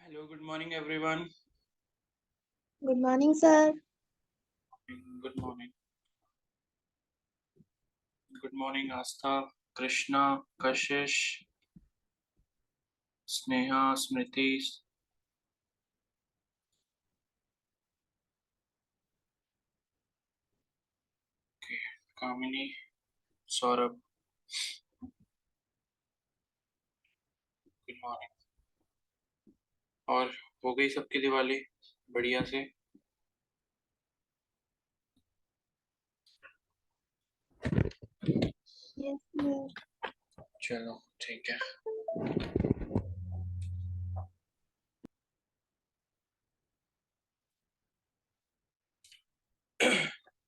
Hello, good morning, everyone. Good morning, sir. Good morning. Good morning, Astha, Krishna, Kashish, Sneha, Smriti, Kamini, Saurabh. Good morning. और हो गई सबकी दिवाली बढ़िया से? Yes, sir. चलो ठीक है।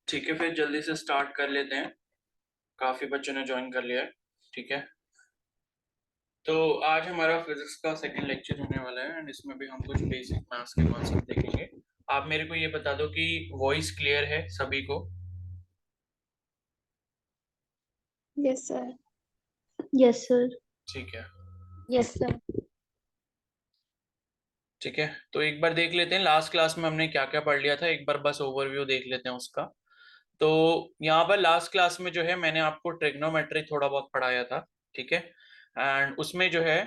ठीक है, फिर जल्दी से स्टार्ट कर लेते हैं। काफी बच्चों ने ज्वाइन कर लिया है। ठीक है, तो आज हमारा फिजिक्स का सेकंड लेक्चर होने वाला है एंड इसमें भी हम कुछ बेसिक मैथ्स के कॉन्सेप्ट देखेंगे। आप मेरे को ये बता दो कि वॉइस क्लियर है सभी को? Yes, sir. Yes, sir. ठीक है। Yes, sir. ठीक है, तो एक बार देख लेते हैं लास्ट क्लास में हमने क्या क्या पढ़ लिया था। एक बार बस ओवरव्यू देख लेते हैं उसका। तो यहाँ पर लास्ट क्लास में जो है मैंने आपको ट्रिग्नोमेट्री थोड़ा बहुत पढ़ाया था। ठीक है, एंड उसमें जो है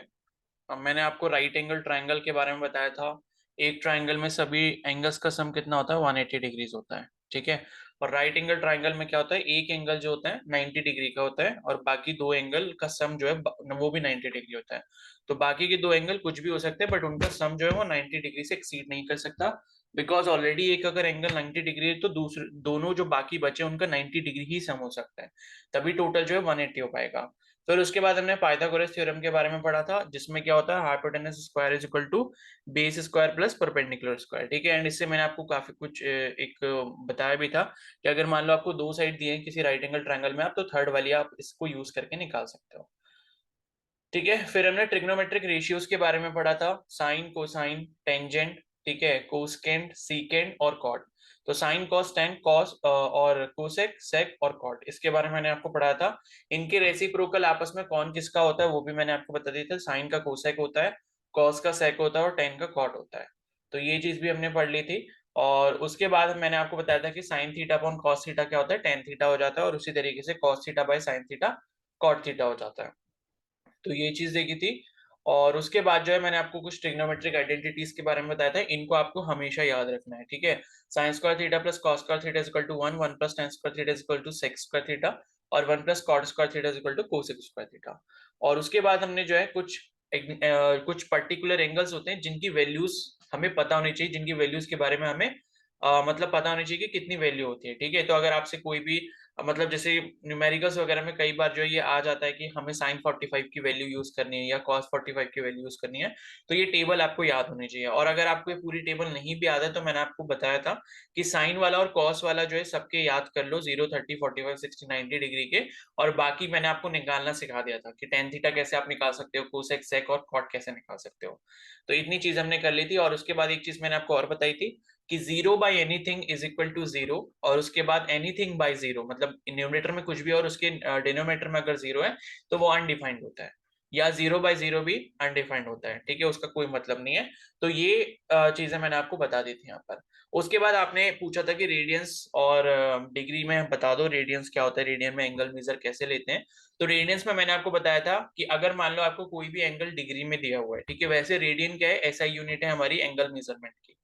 मैंने आपको राइट एंगल ट्राइंगल के बारे में बताया था। एक ट्राइंगल में सभी एंगल्स का सम कितना होता है? 180 डिग्रीज होता है। ठीक है, और राइट एंगल ट्राइंगल में क्या होता है? एक एंगल जो होता है 90 डिग्री का होता है और बाकी दो एंगल का सम जो है वो भी 90 डिग्री होता है। तो बाकी के दो एंगल कुछ भी हो सकते हैं बट उनका सम जो है वो 90 डिग्री से एक्सीड नहीं कर सकता, बिकॉज ऑलरेडी एक अगर एंगल 90 डिग्री है तो दूसरे दोनों जो बाकी बचे उनका 90 डिग्री ही सम हो सकता है, तभी टोटल जो है 180 हो पाएगा। फिर उसके बाद हमने पाइथागोरस थ्योरम के बारे में पढ़ा था, जिसमें क्या होता है? Hypotenuse square is equal to base square plus perpendicular square. ठीक है, एंड इससे मैंने आपको काफी कुछ एक बताया भी था कि अगर मान लो आपको दो साइड दिए हैं किसी राइट एंगल ट्रायंगल में, आप तो थर्ड वाली आप इसको यूज करके निकाल सकते हो। ठीक है, फिर हमने ट्रिग्नोमेट्रिक रेशियोज के बारे में पढ़ा था, साइन, कोसाइन, टेंजेंट, ठीक है, कोसकेंट, सीकेंट और कॉट। तो साइन, कॉस, टेन, कॉस और कोसेक, सेक और कॉट, इसके बारे में मैंने आपको पढ़ाया था। इनके रेसिप्रोकल आपस में कौन किसका होता है वो भी मैंने आपको बता दिया था। साइन का कोसेक होता है, कॉस का सेक होता है और टेन का कॉट होता है। तो ये चीज भी हमने पढ़ ली थी। और उसके बाद मैंने आपको बताया था कि sine theta upon cos theta क्या होता है? टेन थीटा हो जाता है, और उसी तरीके से cos theta by sine theta cot theta हो जाता है। तो ये चीज देखी थी। और उसके बाद जो है मैंने आपको कुछ ट्रिग्नोमेट्रिक आइडेंटिटीज के बारे में बताया था, इनको आपको हमेशा याद रखना है। ठीक है, sine square theta plus cos square theta is equal to 1, 1 plus tan square theta is equal to sec square theta और 1 plus cot square theta is equal to cosec square theta. और उसके बाद हमने जो है कुछ पर्टिकुलर एंगल्स होते हैं जिनकी वैल्यूज हमें पता होनी चाहिए, जिनकी वैल्यूज के बारे में हमें मतलब पता होनी चाहिए कि कितनी वैल्यू होती है। ठीक है, तो अगर आपसे कोई भी मतलब जैसे न्यूमेरिकल्स वगैरह में कई बार जो ये आ जाता है कि हमें साइन 45 की वैल्यू यूज करनी है या कॉस 45 की वैल्यू यूज करनी है, तो ये टेबल आपको याद होनी चाहिए। और अगर आपको ये पूरी टेबल नहीं भी याद है तो मैंने आपको बताया था कि साइन वाला और कॉस वाला जो है सबके याद कर लो, 0, 30, 45, 60, 90 डिग्री के। और बाकी मैंने आपको निकालना सिखा दिया था कि टेन थीटा कैसे आप निकाल सकते हो, कोसेक, सेक और कॉट कैसे निकाल सकते हो। तो इतनी चीज हमने कर ली थी। और उसके बाद एक चीज मैंने आपको और बताई थी कि zero by anything is equal to zero, और उसके बाद एनीथिंग बाई जीरो मतलब न्यूमरेटर में कुछ भी और उसके डिनोमिनेटर में अगर जीरो है तो वो अनडिफाइंड होता है, या जीरो बाई जीरो भी अनडिफाइंड होता है। ठीक है, उसका कोई मतलब नहीं है। तो ये चीजें मैंने आपको बता दी थी यहाँ पर। उसके बाद आपने पूछा था कि रेडियंस और डिग्री में बता दो रेडियंस क्या होता है, रेडियन में एंगल मेजर कैसे लेते हैं। तो रेडियंस में मैंने आपको बताया था कि अगर मान लो आपको कोई भी एंगल डिग्री में दिया हुआ है, ठीक है, वैसे रेडियन क्या है? एसआई यूनिट है हमारी एंगल मेजरमेंट की।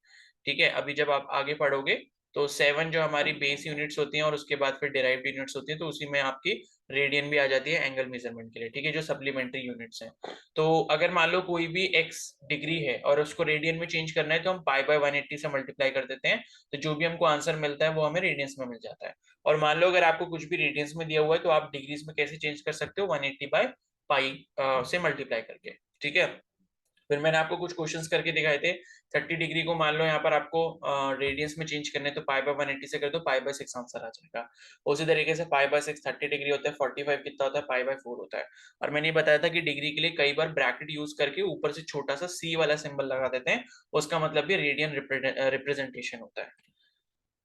ठीक है, अभी जब आप आगे पढ़ोगे तो 7 जो हमारी बेस यूनिट्स होती हैं और उसके बाद फिर डिराइव्ड यूनिट्स होती हैं, तो उसी में आपकी रेडियन भी आ जाती है एंगल मेजरमेंट के लिए। ठीक है, जो सप्लीमेंट्री यूनिट्स हैं। तो अगर मान लो कोई भी x डिग्री है और उसको रेडियन में चेंज करना है तो हम पाई बाय 180 से मल्टीप्लाई कर देते हैं, तो जो भी हमको आंसर मिलता है वो हमें रेडियंस में मिल जाता है। और मान लो अगर आपको कुछ भी रेडियंस में दिया हुआ है तो आप डिग्रीज में कैसे चेंज कर सकते हो? 180 बाय पाई से मल्टीप्लाई करके। ठीक है, फिर मैंने आपको कुछ क्वेश्चंस करके दिखाए थे। 30 डिग्री को मान लो यहाँ पर आपको रेडियंस में चेंज करने तो पाई बाय 180 से कर दो, पाई बाय 6 आंसर आ जाएगा। उसी तरीके से पाई बाय 6 30 डिग्री होता है, 45 कितना होता है? पाई बाय 4 होता है। और मैंने बताया था कि डिग्री के लिए कई बार ब्रैकेट यूज करके ऊपर से छोटा सा सी वाला सिंबल लगा देते हैं, उसका मतलब भी रेडियन रिप्रेजेंटेशन होता है।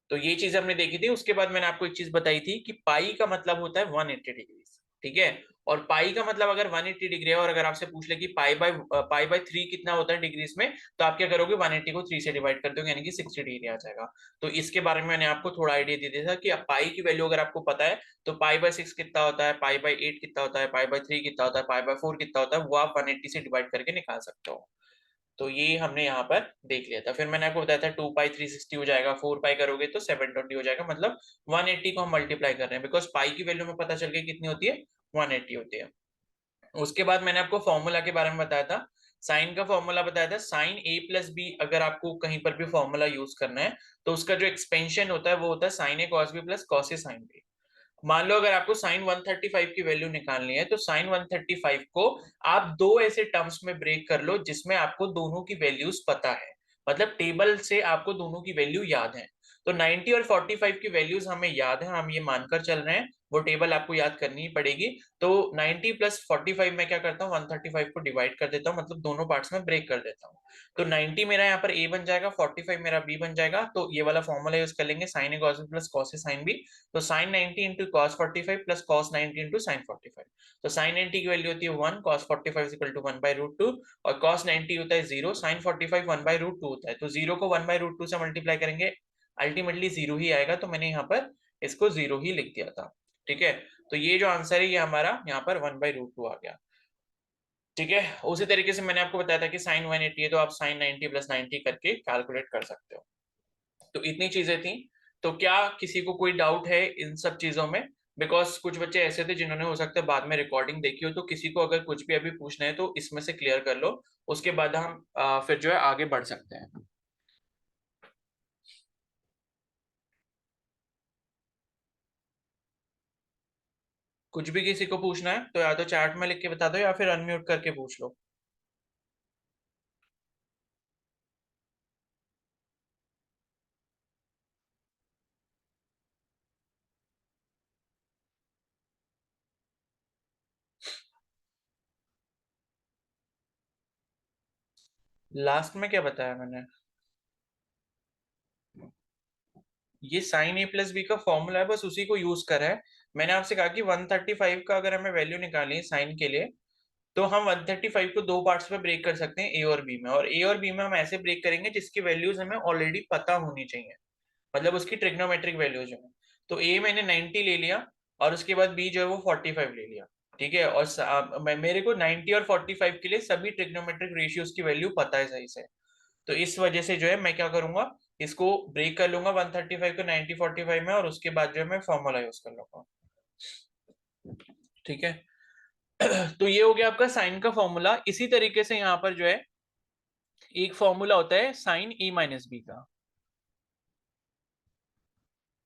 तो ये चीज हमने देखी थी। उसके बाद मैंने आपको एक चीज बताई थी कि पाई का मतलब होता है 180 डिग्री। ठीक है। और पाई का मतलब अगर 180 डिग्री है और अगर आपसे पूछ ले कि पाई बाय 3 कितना होता है डिग्रीज में, तो आप क्या करोगे, 180 को 3 से डिवाइड कर दोगे, यानी कि 60 डिग्री आ जाएगा। तो इसके बारे में मैंने आपको थोड़ा आइडिया दे दिया था कि पाई की वैल्यू अगर आपको पता है तो पाई बाय 6 कितना होता है, पाई बाय 8 कितना होता है, पाई बाय 3 कितना होता है, पाई बाय 4 कितना होता है, वो आप 180 से डिवाइड करके निकाल सकते हो। तो ये हमने यहाँ पर देख लिया था। फिर मैंने आपको बताया था 2 पाई 360 हो जाएगा, 4 पाई करोगे तो 720 हो जाएगा, मतलब 180 को हम मल्टीप्लाई कर रहे हैं, बिकॉज पाई की वैल्यू में पता चल गया कितनी होती है, 180 होती है। उसके बाद मैंने आपको फॉर्मूला के बारे में बताया था, साइन का फॉर्मूला बताया था, साइन ए प्लस बी अगर आपको कहीं पर भी फॉर्मूला यूज करना है तो उसका जो एक्सपेंशन होता है वो होता है sign A cos B plus cos A sine B. मान लो अगर आपको साइन 135 की वैल्यू निकालनी है तो साइन 135 को आप दो ऐसे टर्म्स में ब्रेक कर लो जिसमें आपको दोनों की वैल्यूज पता है, मतलब टेबल से आपको दोनों की वैल्यू याद है। तो 90 और 45 की वैल्यूज हमें याद है, हम ये मानकर चल रहे हैं, वो टेबल आपको याद करनी ही पड़ेगी। तो 90 प्लस 45 में क्या करता हूँ, 135 को डिवाइड कर देता हूँ, मतलब दोनों पार्ट्स में ब्रेक कर देता हूँ। तो 90 मेरा यहाँ पर ए बन जाएगा, 45 मेरा बी बन जाएगा। तो ये वाला फॉर्मूला यूज कर लेंगे, sine A cos B plus cos A sine B. तो sine 90 into cos 45 plus cos 90 into sine 45। तो साइन 90 की वैल्यू होती है 1, कॉस 45 इक्वल टू 1/√2, और कॉस 90 होता है 0, साइन 45 1/√2 होता है। तो 0 को 1/√2 से मल्टीप्लाई करेंगे, अल्टीमेटली 0 ही आएगा, तो मैंने यहाँ पर इसको 0 ही लिख दिया था। ठीक है, तो ये जो आंसर है ये हमारा यहाँ पर 1/√2 आ गया। ठीक है, उसी तरीके से मैंने आपको बताया था कि साइन 180 है तो आप साइन 90 प्लस 90 करके कैलकुलेट कर सकते हो। तो इतनी चीजें थी। तो क्या किसी को कोई डाउट है इन सब चीजों में? बिकॉज कुछ बच्चे ऐसे थे जिन्होंने हो सकता है बाद में रिकॉर्डिंग देखी हो, तो किसी को अगर कुछ भी अभी पूछना है तो इसमें से क्लियर कर लो, उसके बाद हम फिर जो है आगे बढ़ सकते हैं। कुछ भी किसी को पूछना है तो या तो चैट में लिख के बता दो या फिर अनम्यूट करके पूछ लो। लास्ट में क्या बताया मैंने? ये साइन ए प्लस बी का फॉर्मूला है, बस उसी को यूज करा है। मैंने आपसे कहा कि 135 का अगर हमें वैल्यू निकालनी है साइन के लिए, तो हम 135 को दो पार्ट्स में ब्रेक कर सकते हैं, ए और बी में। और ए और बी में हम ऐसे ब्रेक करेंगे जिसकी वैल्यूज हमें ऑलरेडी पता होनी चाहिए, मतलब उसकी ट्रिग्नोमेट्रिक वैल्यूज है। तो ए मैंने 90 ले लिया और उसके बाद बी जो है वो 45 ले लिया। ठीक है, और मेरे को 90 और 45 के लिए सभी ट्रिग्नोमेट्रिक रेशियोज की वैल्यू पता है सही से। तो इस वजह से जो है मैं क्या करूंगा, इसको ब्रेक कर लूंगा 135 को 90 45 में, और उसके बाद जो है मैं फॉर्मूला यूज कर लूंगा। ठीक है, तो ये हो गया आपका साइन का फॉर्मूला। इसी तरीके से यहाँ पर जो है एक फॉर्मूला होता है साइन ए माइनस बी का।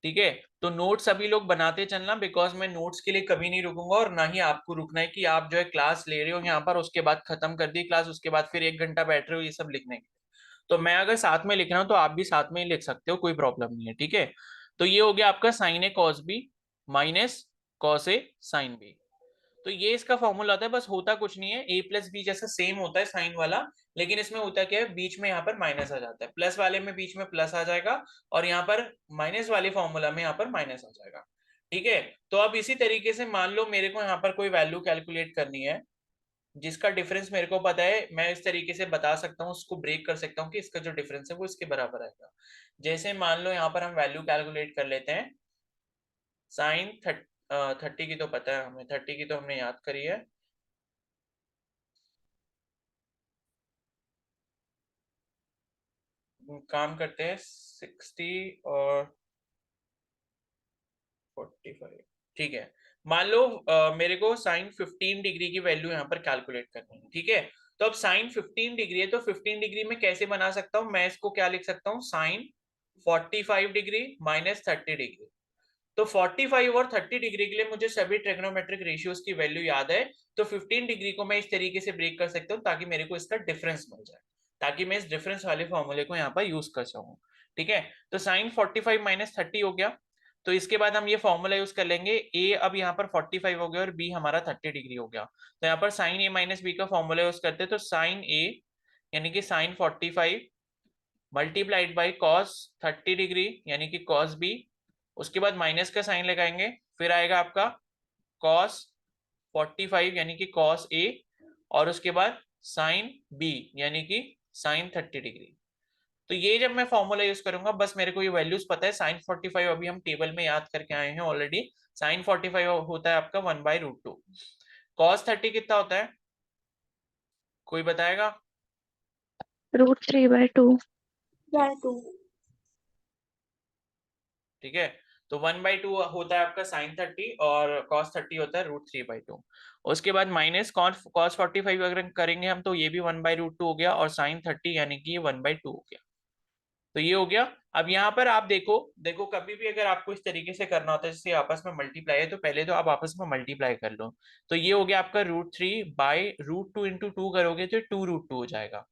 ठीक है, तो नोट्स अभी लोग बनाते चलना, बिकॉज मैं नोट्स के लिए कभी नहीं रुकूंगा, और ना ही आपको रुकना है कि आप जो है क्लास ले रहे हो यहाँ पर, उसके बाद खत्म कर दी क्लास, उसके बाद फिर 1 घंटा बैठ रहे हो ये सब लिखने के। तो मैं अगर साथ में लिख रहा हूँ तो आप भी साथ में ही लिख सकते हो, कोई प्रॉब्लम नहीं है। ठीक है, तो ये हो गया आपका sign A cos B minus cos A sine B. तो ये इसका फॉर्मूला आता है, बस होता कुछ नहीं है, ए प्लस बी जैसा सेम होता है साइन वाला, लेकिन इसमें होता क्या है, बीच में यहाँ पर माइनस आ जाता है, प्लस वाले में बीच में प्लस आ जाएगा, और यहाँ पर माइनस वाले फॉर्मूला में यहाँ पर माइनस आ जाएगा। ठीक है, तो अब इसी तरीके से मान लो मेरे को यहाँ पर कोई वैल्यू कैलकुलेट करनी है जिसका डिफरेंस मेरे को पता है, मैं इस तरीके से बता सकता हूँ, उसको ब्रेक कर सकता हूँ कि इसका जो डिफरेंस है वो इसके बराबर आएगा। जैसे मान लो यहाँ पर हम वैल्यू कैलकुलेट कर लेते हैं, साइन 30 की तो पता है हमें, 30 की तो हमने याद करी है। काम करते हैं 60 और 45। ठीक है, मान लो मेरे को साइन 15 डिग्री की वैल्यू यहाँ पर कैलकुलेट करनी है। ठीक है, तो अब साइन 15 डिग्री है, तो 15 डिग्री में कैसे बना सकता हूँ मैं इसको, क्या लिख सकता हूँ, साइन 45 डिग्री माइनस 30 डिग्री। तो 45 और 30 डिग्री के लिए मुझे सभी ट्रिग्नोमेट्रिक रेशियोज की वैल्यू याद है, तो 15 डिग्री को मैं इस तरीके से ब्रेक कर सकता हूँ ताकि मेरे को इसका डिफरेंस मिल जाए, ताकि मैं इस डिफरेंस वाले फॉर्मूले को यहाँ पर यूज कर सकूँ। ठीक है, तो साइन 45 माइनस 30 हो गया। तो इसके बाद हम ये फॉर्मूला यूज कर लेंगे, ए अब यहाँ पर 45 हो गया और बी हमारा 30 डिग्री हो गया। तो यहाँ पर साइन ए माइनस बी का फॉर्मूला यूज करते हैं, तो साइन ए यानी कि sine 45 multiplied by cos 30 degree यानी कि कॉस बी, उसके बाद माइनस का साइन लगाएंगे, फिर आएगा आपका कॉस 45 यानी कि cos A, और उसके बाद sin B यानी कि sin 30 डिग्री। तो ये जब मैं फॉर्मूला यूज करूंगा, बस मेरे को ये वैल्यूज पता है। sin 45 अभी हम टेबल में याद करके आए हैं ऑलरेडी। sin 45 होता है आपका 1/√2। cos 30 कितना होता है, कोई बताएगा? √3/2। बाय 2। ठीक है, तो 1/2 होता है आपका sin 30 और cos 30 होता है √3/2। उसके बाद माइनस cos 45 अगर करेंगे हम तो ये भी 1/√2 हो गया, और sin 30 यानी कि ये 1/2 हो गया। तो ये हो गया। अब यहाँ पर आप देखो देखो कभी भी अगर आपको इस तरीके से करना होता है, जैसे आपस में मल्टीप्लाई है, तो पहले तो आप आपस में मल्टीप्लाई कर लो। तो ये हो गया आपका √3/√2 इंटू 2 करोगे तो 2√2 हो जाएगा।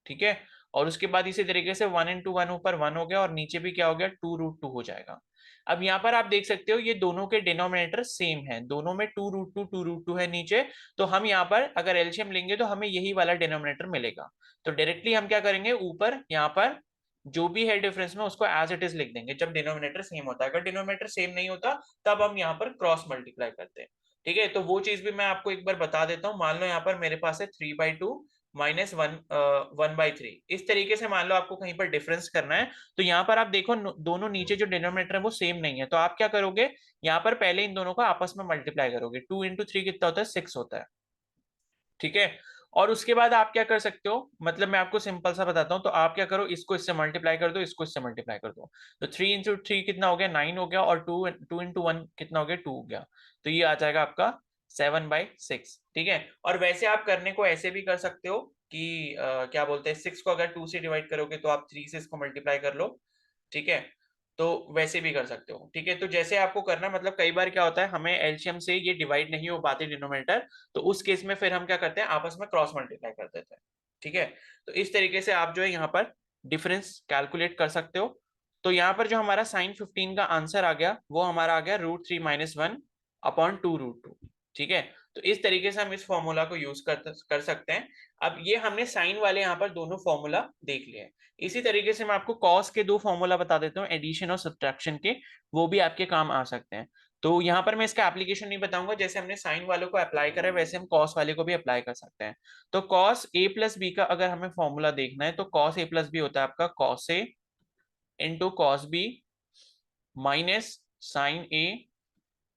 ठीक है, और उसके बाद इसी तरीके से 1 इंटू 1 ऊपर 1 हो गया, और नीचे भी क्या हो गया, 2√2 हो जाएगा। अब यहाँ पर आप देख सकते हो ये दोनों के डिनोमिनेटर सेम है, दोनों में 2√2 है नीचे। तो हम यहाँ पर अगर एलसीएम लेंगे तो हमें यही वाला डिनोमिनेटर मिलेगा। तो डायरेक्टली हम क्या करेंगे, ऊपर यहाँ पर जो भी है डिफरेंस में उसको एज इट इज लिख देंगे जब डिनोमिनेटर सेम होता है। अगर डिनोमिनेटर सेम नहीं होता तब हम यहाँ पर क्रॉस मल्टीप्लाई करते हैं। ठीक है, तो वो चीज भी मैं आपको एक बार बता देता हूँ। मान लो यहाँ पर मेरे पास है 3/2 माइनस 1/3। इस तरीके से मान लो आपको कहीं पर डिफरेंस करना है, तो यहाँ पर आप देखो दोनों नीचे जो डिनोमिनेटर है वो सेम नहीं है, तो आप क्या करोगे, यहाँ पर पहले इन दोनों को आपस में मल्टीप्लाई करोगे। 2 इंटू 3 कितना होता है, 6 होता है। ठीक है, और उसके बाद आप क्या कर सकते हो, मतलब मैं आपको सिंपल सा बताता हूं। तो आप क्या करो, इसको इससे मल्टीप्लाई कर दो, इसको इससे मल्टीप्लाई कर दो। तो 3 इंटू 3 कितना हो गया, 9 हो गया, और 2 इंटू 1 कितना हो गया, 2 हो गया। तो ये आ जाएगा आपका 7/6। ठीक है, और वैसे आप करने को ऐसे भी कर सकते हो कि क्या बोलते हैं, 6 को अगर 2 से डिवाइड करोगे तो आप 3 से इसको मल्टीप्लाई कर लो। ठीक है, तो वैसे भी कर सकते हो। ठीक है, तो जैसे आपको करना, मतलब कई बार क्या होता है हमें एलसीएम से ये डिवाइड नहीं हो पाते डिनोमिनेटर, तो उस केस में फिर हम क्या करते हैं, आपस में क्रॉस मल्टीप्लाई कर देते हैं। ठीक है, तो इस तरीके से आप जो है यहाँ पर डिफरेंस कैलकुलेट कर सकते हो। तो यहाँ पर जो हमारा sin 15 का आंसर आ गया वो हमारा आ गया √3 - 1/2√2। ठीक है, तो इस तरीके से हम इस फॉर्मूला को यूज कर सकते हैं। अब ये हमने साइन वाले यहाँ पर दोनों फॉर्मूला देख लिए। इसी तरीके से मैं आपको कॉस के 2 फॉर्मूला बता देता हूँ, एडिशन और सब्ट्रैक्शन के, वो भी आपके काम आ सकते हैं। तो यहाँ पर मैं इसका एप्लीकेशन नहीं बताऊंगा, जैसे हमने साइन वालों को अप्लाई करा है वैसे हम कॉस वाले को भी अप्लाई कर सकते हैं। तो कॉस ए प्लस बी का अगर हमें फॉर्मूला देखना है, तो कॉस ए प्लस बी होता है आपका cos A into cos B minus sine A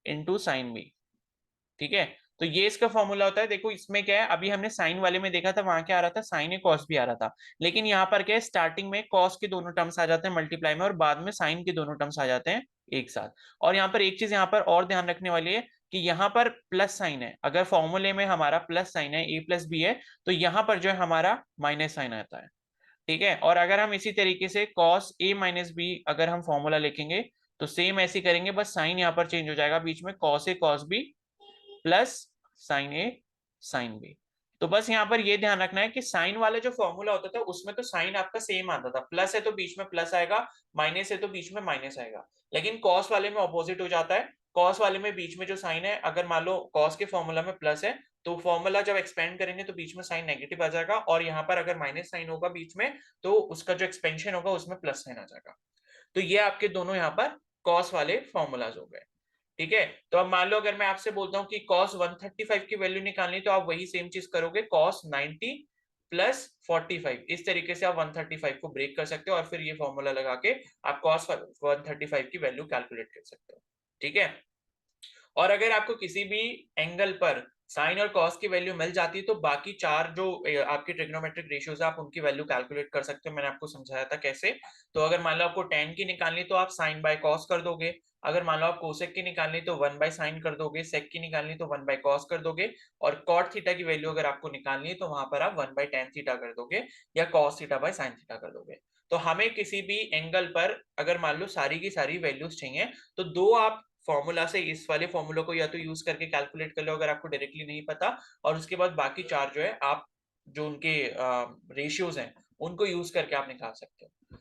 into sine B. ठीक है, तो ये इसका फॉर्मूला होता है। देखो इसमें क्या है, अभी हमने साइन वाले में देखा था, वहां क्या आ रहा था, साइन ए कॉस भी आ रहा था। लेकिन यहाँ पर क्या है, स्टार्टिंग में कॉस के दोनों टर्म्स आ जाते हैं मल्टीप्लाई में, और बाद में साइन के दोनों टर्म्स आ जाते हैं एक साथ। और यहाँ पर एक चीज यहाँ पर और ध्यान रखने वाली है कि यहाँ पर प्लस साइन है। अगर फॉर्मूले में हमारा प्लस साइन है, ए प्लस बी है, तो यहाँ पर जो है हमारा माइनस साइन आता है। ठीक है, और अगर हम इसी तरीके से कॉस ए माइनस बी अगर हम फॉर्मूला लिखेंगे तो सेम ऐसे करेंगे, बस साइन यहाँ पर चेंज हो जाएगा बीच में, cos A cos B plus sign A sine B. तो बस यहाँ पर ये ध्यान रखना है कि साइन वाला जो फॉर्मूला होता था उसमें तो साइन आपका सेम आता था, प्लस है तो बीच में प्लस आएगा, माइनस है तो बीच में माइनस आएगा। लेकिन कॉस वाले में ऑपोजिट हो जाता है। कॉस वाले में बीच में जो साइन है, अगर मान लो कॉस के फॉर्मूला में प्लस है तो फॉर्मूला जब एक्सपेंड करेंगे तो बीच में साइन नेगेटिव आ जाएगा, और यहाँ पर अगर माइनस साइन होगा बीच में तो उसका जो एक्सपेंशन होगा उसमें प्लस साइन आ जाएगा। तो ये आपके दोनों यहाँ पर कॉस वाले फॉर्मूलाज हो गए। ठीक है, तो अब मान लो अगर मैं आपसे बोलता हूँ कि cos 135 की वैल्यू निकालनी, तो आप वही सेम चीज करोगे, cos 90 प्लस 45। इस तरीके से आप 135 को ब्रेक कर सकते हो, और फिर ये फॉर्मूला लगा के आप cos 135 की वैल्यू कैलकुलेट कर सकते हो। ठीक है, और अगर आपको किसी भी एंगल पर साइन और कॉस की वैल्यू मिल जाती तो बाकी चार जो आपकी ट्रिग्नोमेट्रिक रेशियोज है आप उनकी वैल्यू कैलकुलेट कर सकते हो। मैंने आपको समझाया था कैसे। तो अगर मान लो आपको tan की निकालनी तो आप साइन बाय कॉस कर दोगे, अगर मान लो आप कोसेक की निकालनी तो 1/sin कर दोगे, सेक की निकालनी तो 1/cos कर दोगे, और कॉट थीटा की वैल्यू अगर आपको निकालनी है तो वहां पर आप 1/tan थीटा कर दोगे, या cos theta by sin theta कर दोगे। तो हमें किसी भी एंगल पर अगर मान लो सारी की सारी वैल्यूज चाहिए, तो दो आप फॉर्मूला से इस वाले फॉर्मूला को या तो यूज करके कैलकुलेट कर लो अगर आपको डायरेक्टली नहीं पता, और उसके बाद बाकी चार जो है आप जो उनके रेशियोज हैं उनको यूज करके आप निकाल सकते हो।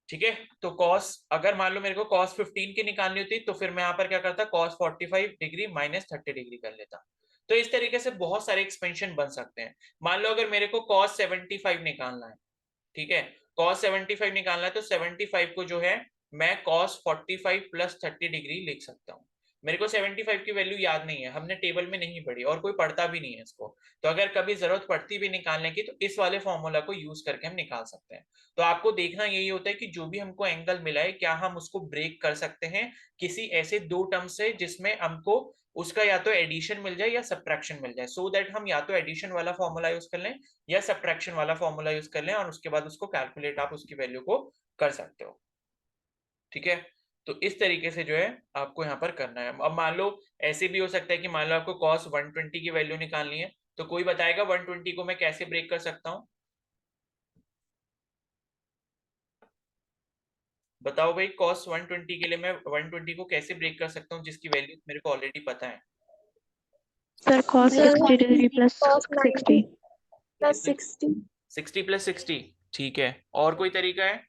ठीक है, तो cos अगर मान लो मेरे को cos 15 की निकालनी होती तो फिर मैं यहाँ पर क्या करता, cos 45 डिग्री माइनस 30 डिग्री कर लेता। तो इस तरीके से बहुत सारे एक्सपेंशन बन सकते हैं। मान लो अगर मेरे को cos 75 निकालना है, ठीक है, cos 75 निकालना है, तो 75 को जो है मैं cos 45 प्लस 30 डिग्री लिख सकता हूँ। मेरे को 75 की वैल्यू याद नहीं है, हमने टेबल में नहीं पढ़ी और कोई पढ़ता भी नहीं है इसको, तो अगर कभी जरूरत पड़ती भी निकालने की तो इस वाले फॉर्मूला को यूज करके हम निकाल सकते हैं। तो आपको देखना यही होता है कि जो भी हमको एंगल मिला है क्या हम उसको ब्रेक कर सकते हैं किसी ऐसे दो टर्म से जिसमें हमको उसका या तो एडिशन मिल जाए या सब्ट्रैक्शन मिल जाए, सो दैट हम या तो एडिशन वाला फॉर्मूला यूज कर लें या सब्ट्रैक्शन वाला फॉर्मूला यूज कर लें और उसके बाद उसको कैलकुलेट आप उसकी वैल्यू को कर सकते हो। ठीक है, तो इस तरीके से जो है आपको यहाँ पर करना है। अब मान लो ऐसे भी हो सकता है कि मान लो आपको cos 120 की वैल्यू निकालनी है, तो कोई बताएगा 120 को मैं कैसे ब्रेक कर सकता हूँ? बताओ भाई, cos 120 के लिए मैं 120 को कैसे ब्रेक कर सकता हूँ जिसकी वैल्यू मेरे को ऑलरेडी पता है? Sir, cos Sir, 60 degree plus cos 90 60. plus 60. 60 + 60, ठीक है। और कोई तरीका है?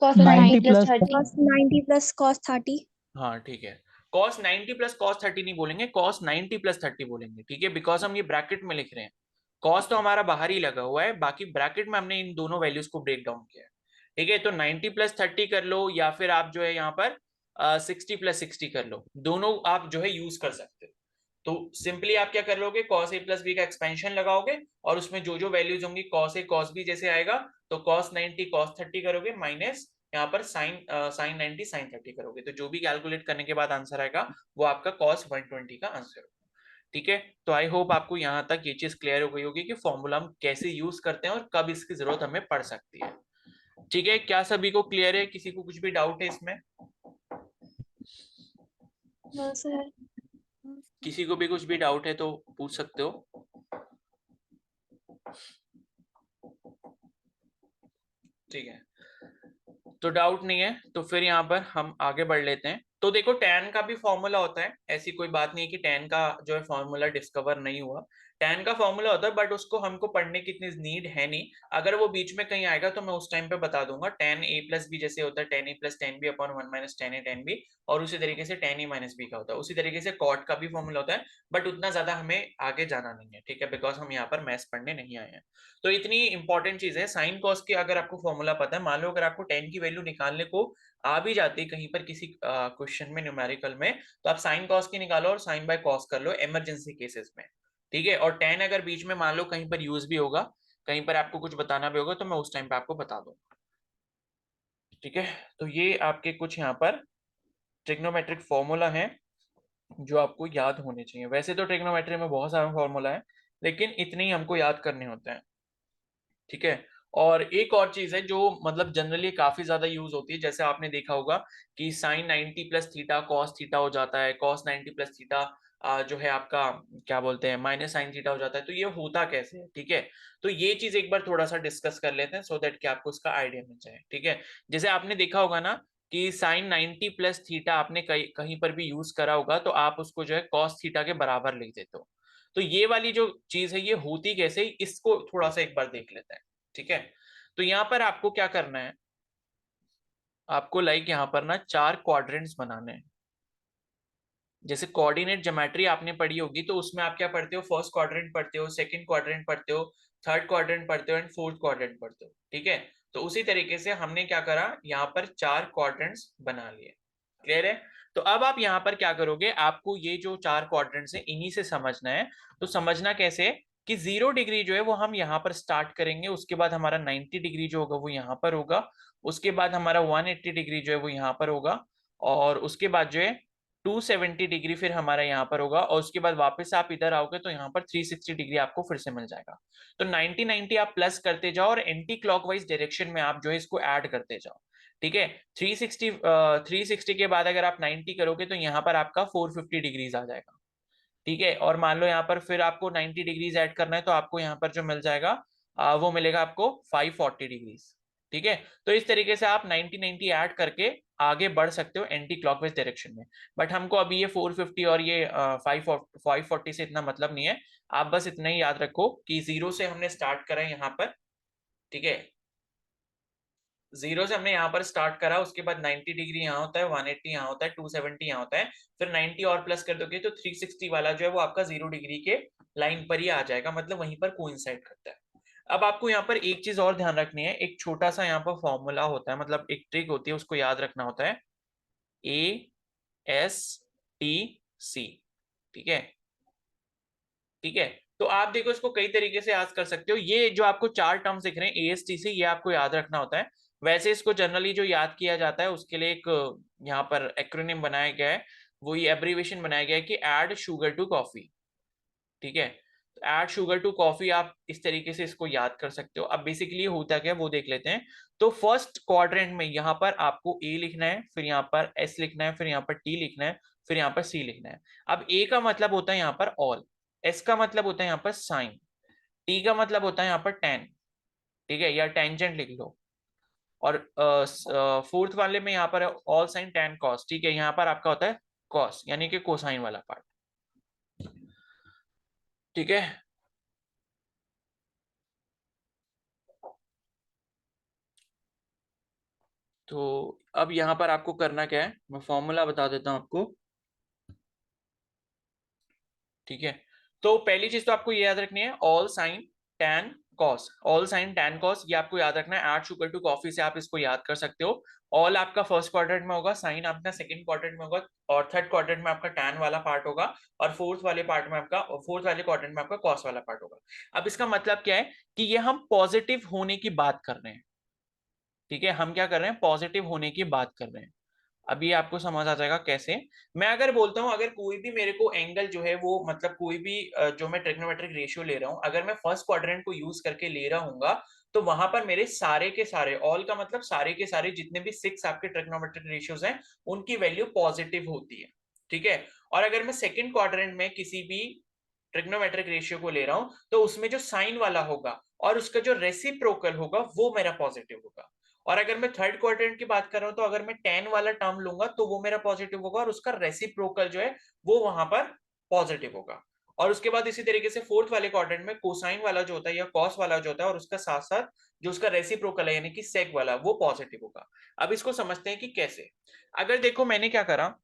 Cos 90 90 plus plus 30. Cos 90 plus cos 30. हाँ ठीक है, cos 90 + cos 30 नहीं बोलेंगे, cos 90 + 30 बोलेंगे, ठीक है, बिकॉज हम ये ब्रैकेट में लिख रहे हैं। cos तो हमारा बाहर ही लगा हुआ है, बाकी ब्रैकेट में हमने इन दोनों वैल्यूज को ब्रेक डाउन किया है। ठीक है, तो 90 + 30 कर लो या फिर आप जो है यहाँ पर 60 + 60 कर लो, दोनों आप जो है यूज कर सकते हो। तो सिंपली आप क्या कर लोगे, cos a + b का एक्सपेंशन लगाओगे और उसमें जो जो वैल्यूज होंगी cos a cos b जैसे आएगा, तो cos 90 cos 30 करोगे माइनस यहाँ पर sin 90 sin 30 करोगे, तो जो भी कैलकुलेट करने के बाद आंसर आएगा वो आपका cos 120 का आंसर होगा। ठीक है, तो आई होप आपको यहाँ तक ये चीज क्लियर हो गई होगी कि फॉर्मूला हम कैसे यूज करते हैं और कब इसकी जरूरत हमें पड़ सकती है। ठीक है, क्या सभी को क्लियर है? किसी को कुछ भी डाउट है इसमें? No, sir. किसी को भी कुछ भी डाउट है तो पूछ सकते हो। ठीक है, तो डाउट नहीं है तो फिर यहाँ पर हम आगे बढ़ लेते हैं। तो देखो tan का भी फॉर्मूला होता है, ऐसी कोई बात नहीं है कि tan का जो है फॉर्मूला डिस्कवर नहीं हुआ। tan का फॉर्मूला होता है बट उसको हमको पढ़ने की इतनी नीड है नहीं, अगर वो बीच में कहीं आएगा तो मैं उस टाइम पे बता दूंगा। tan a + b जैसे होता है tan a + tan b / 1 - tan a tan b, और उसी तरीके से tan a - b का होता है, उसी तरीके से cot का भी फॉर्मूला होता है, बट उतना ज्यादा हमें आगे जाना नहीं है। ठीक है, बिकॉज हम यहाँ पर मैथ्स पढ़ने नहीं आए हैं। तो इतनी इंपॉर्टेंट चीज है साइन कॉस की, अगर आपको फॉर्मूला पता है, मान लो अगर आपको tan की वैल्यू निकालने को आ भी जाती है कहीं पर किसी क्वेश्चन में न्यूमेरिकल में, तो आप साइन कॉस की निकालो और साइन बाय कॉस कर लो इमरजेंसी केसेस में। ठीक है, और tan अगर बीच में मान लो कहीं पर यूज भी होगा, कहीं पर आपको कुछ बताना भी होगा, तो मैं उस टाइम पे आपको बता दूंगा। ठीक है, तो ये आपके कुछ यहाँ पर ट्रिग्नोमेट्रिक फॉर्मूला है जो आपको याद होने चाहिए। वैसे तो ट्रिग्नोमेट्री में बहुत सारे फॉर्मूला है, लेकिन इतने ही हमको याद करने होते हैं। ठीक है, और एक और चीज है जो मतलब जनरली काफी ज्यादा यूज होती है, जैसे आपने देखा होगा कि साइन 90 + थीटा cos थीटा हो जाता है, cos 90 + थीटा जो है आपका क्या बोलते हैं माइनस साइन थीटा हो जाता है। तो ये होता कैसे है? ठीक है, तो ये चीज एक बार थोड़ा सा डिस्कस कर लेते हैं सो दैट कि आपको इसका आइडिया मिल जाए। ठीक है, जैसे आपने देखा होगा ना कि साइन 90 + थीटा आपने कहीं पर भी यूज करा होगा तो आप उसको जो है cos थीटा के बराबर लिख देते हो। तो ये वाली जो चीज है ये होती कैसे, इसको थोड़ा सा एक बार देख लेते हैं। ठीक है, तो यहां पर आपको क्या करना है, आपको लाइक यहां पर ना 4 क्वाड्रेंट्स बनाने हैं। जैसे कोऑर्डिनेट ज्योमेट्री आपने पढ़ी होगी तो उसमें आप क्या पढ़ते हो, फर्स्ट क्वाड्रेंट पढ़ते हो, सेकंड क्वाड्रेंट पढ़ते हो, थर्ड क्वाड्रेंट पढ़ते हो एंड फोर्थ क्वाड्रेंट पढ़ते हो। ठीक है, तो उसी तरीके से हमने क्या करा, यहाँ पर 4 क्वाड्रेंट्स बना लिए। क्लियर है? तो अब आप यहाँ पर क्या करोगे, आपको ये जो 4 क्वाड्रेंट्स है इन्हीं से समझना है। तो समझना कैसे कि 0 डिग्री जो है वो हम यहाँ पर स्टार्ट करेंगे, उसके बाद हमारा 90 डिग्री जो होगा वो यहाँ पर होगा, उसके बाद हमारा 180 डिग्री जो है वो यहाँ पर होगा, और उसके बाद जो है 270 डिग्री फिर हमारा यहाँ पर होगा, और उसके बाद वापस आप इधर आओगे तो यहाँ पर 360 डिग्री आपको फिर से मिल जाएगा। तो 90 90 आप प्लस करते जाओ और एंटी क्लॉकवाइज डायरेक्शन में आप जो है इसको ऐड करते जाओ। ठीक है, 360 के बाद अगर आप 90 करोगे तो यहाँ पर आपका 450 डिग्रीज आ जाएगा। ठीक है, और मान लो यहाँ पर फिर आपको 90 डिग्रीज ऐड करना है तो आपको यहाँ पर जो मिल जाएगा वो मिलेगा आपको 540 डिग्रीज। ठीक है, तो इस तरीके से आप 90 90 ऐड करके आगे बढ़ सकते हो एंटी क्लॉकवाइज डायरेक्शन में। बट हमको अभी ये 450 और ये 540 से इतना मतलब नहीं है, आप बस इतना ही याद रखो कि 0 से हमने स्टार्ट करा है यहाँ पर। ठीक है, 0 से हमने यहाँ पर स्टार्ट करा, उसके बाद 90 डिग्री यहाँ होता है, 180 यहाँ होता है, 270 यहाँ होता है, फिर 90 और प्लस कर दोगे तो 360 वाला जो है वो आपका 0 डिग्री के लाइन पर ही आ जाएगा, मतलब वहीं पर कोइंसाइड करता है। अब आपको यहाँ पर एक चीज और ध्यान रखनी है, एक छोटा सा यहाँ पर फॉर्मूला होता है, मतलब एक ट्रिक होती है, उसको याद रखना होता है। A S T C. ठीक है, ठीक है। तो आप देखो इसको कई तरीके से याद कर सकते हो। ये जो आपको चार टर्म्स दिख रहे हैं ASTC, ये आपको याद रखना होता है। वैसे इसको जनरली जो याद किया जाता है उसके लिए एक यहाँ पर एक्रोनिम बनाया गया है, वो ये एब्रीविएशन बनाया गया है कि ऐड शुगर टू कॉफी। ठीक है, तो ऐड शुगर टू कॉफी, आप इस तरीके से इसको याद कर सकते हो। अब बेसिकली होता क्या है वो देख लेते हैं। तो फर्स्ट क्वाड्रेंट में यहाँ पर आपको ए लिखना है, फिर यहाँ पर एस लिखना है, फिर यहाँ पर टी लिखना है, फिर यहाँ पर सी लिखना है। अब ए का मतलब होता है यहाँ पर ऑल, एस का मतलब होता है यहाँ पर साइन, टी का मतलब होता है यहाँ पर टेन। ठीक है, या टेंजेंट लिख लो। और फोर्थ वाले में यहाँ पर ऑल साइन टेन कॉस। ठीक है, यहाँ पर आपका होता है कॉस, यानी कि कोसाइन वाला पार्ट। ठीक है, तो अब यहाँ पर आपको करना क्या है, मैं फॉर्मूला बता देता हूँ आपको। ठीक है, तो पहली चीज तो आपको ये याद रखनी है, all sign tan cos. All sign tan cos ये आपको याद रखना है। ऐड शुगर टू कॉफी से आप इसको याद कर सकते हो। ऑल आपका फर्स्ट क्वाड्रेंट में होगा, साइन आपका सेकंड क्वाड्रेंट में होगा, और थर्ड क्वाड्रेंट में आपका टैन वाला पार्ट होगा, और फोर्थ वाले पार्ट में आपका, फोर्थ वाले क्वाड्रेंट में आपका कॉस वाला पार्ट होगा। अब इसका मतलब क्या है कि ये हम पॉजिटिव होने की बात कर रहे हैं। ठीक है, हम क्या कर रहे हैं, पॉजिटिव होने की बात कर रहे हैं। अभी आपको समझ आ जाएगा कैसे। मैं अगर बोलता हूं, अगर कोई भी मेरे को एंगल जो है वो, मतलब कोई भी जो मैं ट्रिग्नोमेट्रिक रेशियो ले रहा हूं, अगर मैं फर्स्ट क्वाड्रेंट को यूज करके ले रहा हूंगा, तो वहां पर मेरे सारे के सारे, ऑल का मतलब सारे के सारे जितने भी 6 आपके ट्रिग्नोमेट्रिक रेशियोज हैं, उनकी वैल्यू पॉजिटिव होती है। ठीक है, और अगर मैं सेकेंड क्वाड्रेंट में किसी भी ट्रिग्नोमेट्रिक रेशियो को ले रहा हूं, तो उसमें जो साइन वाला होगा और उसका जो रेसिप्रोकल होगा वो मेरा पॉजिटिव होगा। और अगर मैं थर्ड क्वाड्रेंट की बात कर रहा हूं, तो अगर मैं टेन वाला टर्म लूंगा तो वो मेरा पॉजिटिव होगा, और उसका रेसिप्रोकल जो है वो वहां पर पॉजिटिव होगा। और उसके बाद इसी तरीके से फोर्थ वाले क्वाड्रेंट में कोसाइन वाला जो होता है या कॉस वाला जो होता है, और उसका साथ साथ जो उसका रेसिप्रोकल है यानी कि सेक वाला, वो पॉजिटिव होगा। अब इसको समझते हैं कि कैसे। अगर देखो मैंने क्या करा,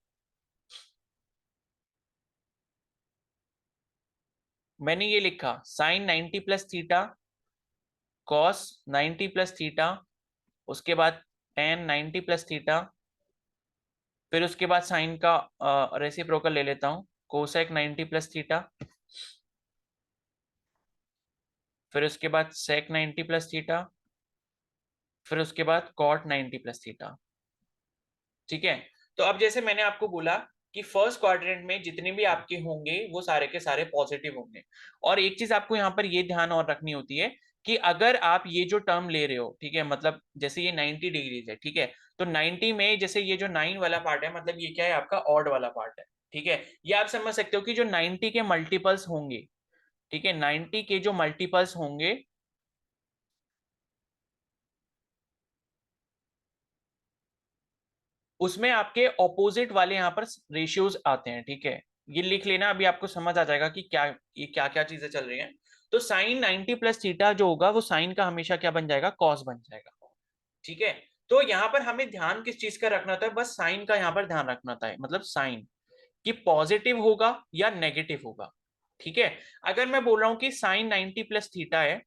मैंने ये लिखा sine 90 plus theta, cos 90 plus theta, उसके बाद टेन 90 प्लस थीटा, फिर उसके बाद साइन का रेसिप्रोकल ले लेता हूं, कोसेक 90 प्लस थीटा, फिर उसके बाद सेक 90 प्लस थीटा, फिर उसके बाद कॉट 90 प्लस थीटा। ठीक है, तो अब जैसे मैंने आपको बोला कि फर्स्ट क्वाड्रेंट में जितने भी आपके होंगे वो सारे के सारे पॉजिटिव होंगे। और एक चीज आपको यहाँ पर ये ध्यान और रखनी होती है कि अगर आप ये जो टर्म ले रहे हो, ठीक है, मतलब जैसे ये 90 डिग्रीज है, ठीक है, तो 90 में जैसे ये जो 9 वाला पार्ट है, मतलब ये क्या है, आपका ऑड वाला पार्ट है। ठीक है, ये आप समझ सकते हो कि जो 90 के मल्टीपल्स होंगे, ठीक है, 90 के जो मल्टीपल्स होंगे, उसमें आपके ऑपोजिट वाले यहाँ पर रेशियोज आते हैं। ठीक है, ये लिख लेना, अभी आपको समझ आ जाएगा कि क्या, ये क्या क्या चीजें चल रही हैं। तो साइन 90 प्लस थीटा जो होगा वो साइन का हमेशा क्या बन जाएगा, कॉस बन जाएगा। ठीक है, तो यहाँ पर हमें ध्यान किस चीज का रखना था, बस साइन का यहाँ पर ध्यान रखना था, मतलब साइन कि पॉजिटिव होगा या नेगेटिव होगा। ठीक है, अगर मैं बोल रहा हूं कि साइन 90 प्लस थीटा है,